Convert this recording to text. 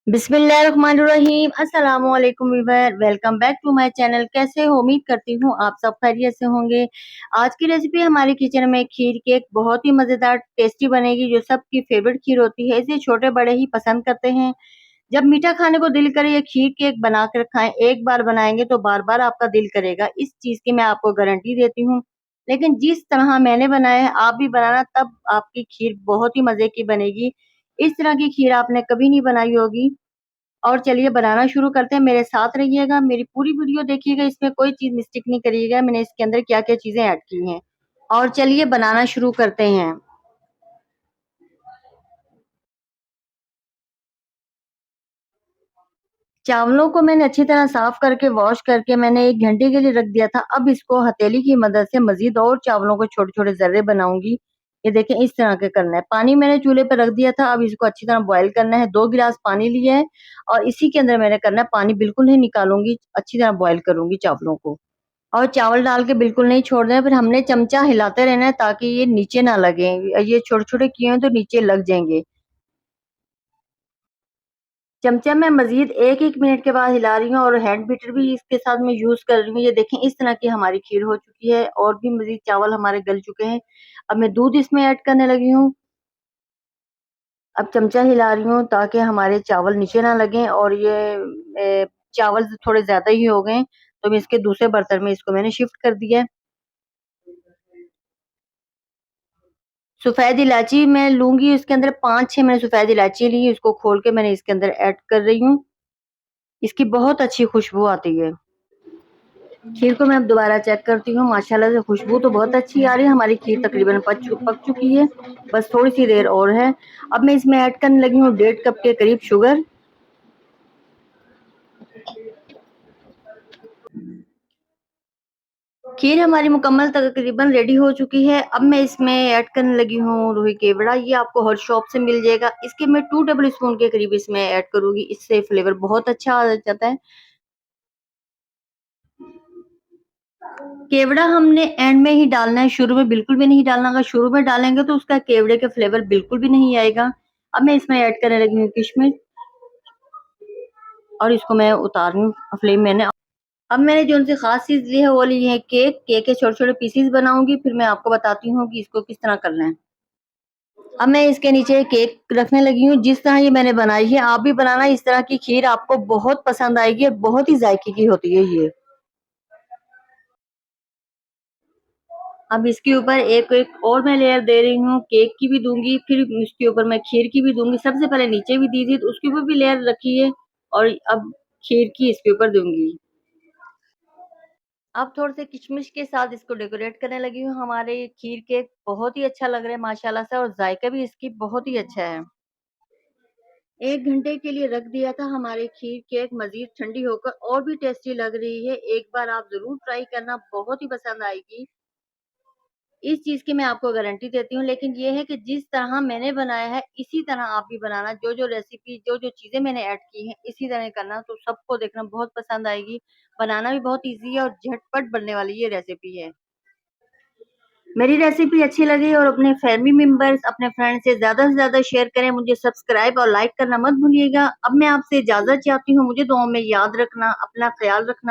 बिस्मिल्लाहिर्रहमानिर्रहीम अस्सलाम वालेकुम viewer, welcome back to my channel. कैसे हो? उम्मीद करती हूँ आप सब खैरियत से होंगे। आज की रेसिपी हमारे किचन में खीर केक बहुत ही मज़ेदार टेस्टी बनेगी, जो सबकी फेवरेट खीर होती है। इसे छोटे बड़े ही पसंद करते हैं। जब मीठा खाने को दिल करे, ये खीर केक बना कर खाएं। एक बार बनाएंगे तो बार बार आपका दिल करेगा, इस चीज़ की मैं आपको गारंटी देती हूँ। लेकिन जिस तरह मैंने बनाया है, आप भी बनाना, तब आपकी खीर बहुत ही मज़े की बनेगी। इस तरह की खीर आपने कभी नहीं बनाई होगी। और चलिए बनाना शुरू करते हैं, मेरे साथ रहिएगा, मेरी पूरी वीडियो देखिएगा, इसमें कोई चीज़ मिस्टेक नहीं करिएगा, मैंने इसके अंदर क्या-क्या चीज़ें ऐड की हैं। और चलिए बनाना शुरू करते हैं। चावलों को मैंने अच्छी तरह साफ करके वॉश करके मैंने 1 घंटे के लिए रख दिया था। अब इसको हथेली की मदद से मज़ीद और चावलों को छोटे-छोटे ज़र्रे बनाऊँगी। ये देखें, इस तरह के करना है। पानी मैंने चूल्हे पे रख दिया था, अब इसको अच्छी तरह बॉयल करना है। 2 गिलास पानी लिया है और इसी के अंदर मैंने करना है, पानी बिल्कुल नहीं निकालूँगी, अच्छी तरह बॉयल करूँगी चावलों को। और चावल डाल के बिल्कुल नहीं छोड़ना है, फिर हमने चमचा हिलाते रहना है ताकि ये नीचे ना लगे। ये छोटे-छोटे किए हैं तो नीचे लग जाएँगे। चमचा मैं मज़ीद 1-1 मिनट के बाद हिला रही हूँ और हैंड बीटर भी इसके साथ मैं यूज़ कर रही हूँ। ये देखें, इस तरह की हमारी खीर हो चुकी है और भी मज़ीद चावल हमारे गल चुके हैं। अब मैं दूध इसमें ऐड करने लगी हूँ। अब चमचा हिला रही हूँ ताकि हमारे चावल नीचे ना लगें और ये चावल थोड़े ज़्यादा ही हो गए, तो मैं इसके दूसरे बर्तन में इसको मैंने शिफ्ट कर दिया है। सफ़ेद इलायची मैं लूँगी, इसके अंदर 5-6 मैंने सफ़ेद इलायची ली है, इसको खोल के मैंने इसके अंदर ऐड कर रही हूँ। इसकी बहुत अच्छी खुशबू आती है। खीर को मैं अब दोबारा चेक करती हूँ, माशाल्लाह से खुशबू तो बहुत अच्छी आ रही है। हमारी खीर तकरीबन पक चुकी है, बस थोड़ी-सी देर और है। अब मैं इसमें ऐड करने लगी हूँ 1.5 कप के करीब शुगर। खीर हमारी मुकम्मल तकरीबन रेडी हो चुकी है। अब मैं इसमें ऐड करने लगी हूँ रूही केवड़ा। ये आपको हर शॉप से मिल जाएगा। इसके मैं 2 टेबल स्पून के करीब इसमें ऐड करूँगी, इससे फ्लेवर बहुत अच्छा आ जाता है। केवड़ा हमने एंड में ही डालना है, शुरू में बिल्कुल भी नहीं डालना। अगर शुरू में डालेंगे तो उसका केवड़े का फ्लेवर बिल्कुल भी नहीं आएगा। अब मैं इसमें ऐड करने लगी हूँ किशमिश और इसको मैं उतार रही हूँ फ्लेम मैंने। अब मैंने जो उनसे खास चीज़ ली है वो ली है केक। केक के छोटे-छोटे पीसेस बनाऊँगी, फिर मैं आपको बताती हूँ कि इसको किस तरह करना है। अब मैं इसके नीचे केक रखने लगी हूँ। जिस तरह ये मैंने बनाई है, आप भी बनाना। इस तरह की खीर आपको बहुत पसंद आएगी और बहुत ही जायके की होती है ये। अब इसके ऊपर एक और मैं लेयर दे रही हूँ, केक की भी दूँगी, फिर इसके ऊपर मैं खीर की भी दूँगी। सबसे पहले नीचे भी दी थी, तो उसके ऊपर भी लेयर रखी है और अब खीर की इसके ऊपर दूँगी। अब थोड़े-से किशमिश के साथ इसको डेकोरेट करने लगी हूँ। हमारे ये खीर केक बहुत ही अच्छा लग रहा है माशाल्लाह से और जायका भी इसकी बहुत ही अच्छा है। 1 घंटे के लिए रख दिया था। हमारी खीर केक मज़ीद ठंडी होकर और भी टेस्टी लग रही है। एक बार आप ज़रूर ट्राई करना, बहुत ही पसंद आएगी। इस चीज़ की मैं आपको गारंटी देती हूँ। लेकिन ये है कि जिस तरह मैंने बनाया है, इसी तरह आप भी बनाना। जो-जो रेसिपी, जो-जो चीज़ें मैंने ऐड की हैं, इसी तरह करना, तो सबको देखना बहुत पसंद आएगी। बनाना भी बहुत ईज़ी है और झटपट बनने वाली ये रेसिपी है। मेरी रेसिपी अच्छी लगी और अपने फैमिली मेंबर्स, अपने फ्रेंड से ज़्यादा शेयर करें। मुझे सब्सक्राइब और लाइक करना मत भूलिएगा। अब मैं आपसे इजाज़त चाहती हूँ। मुझे दुआओं में याद रखना, अपना ख़्याल रखना।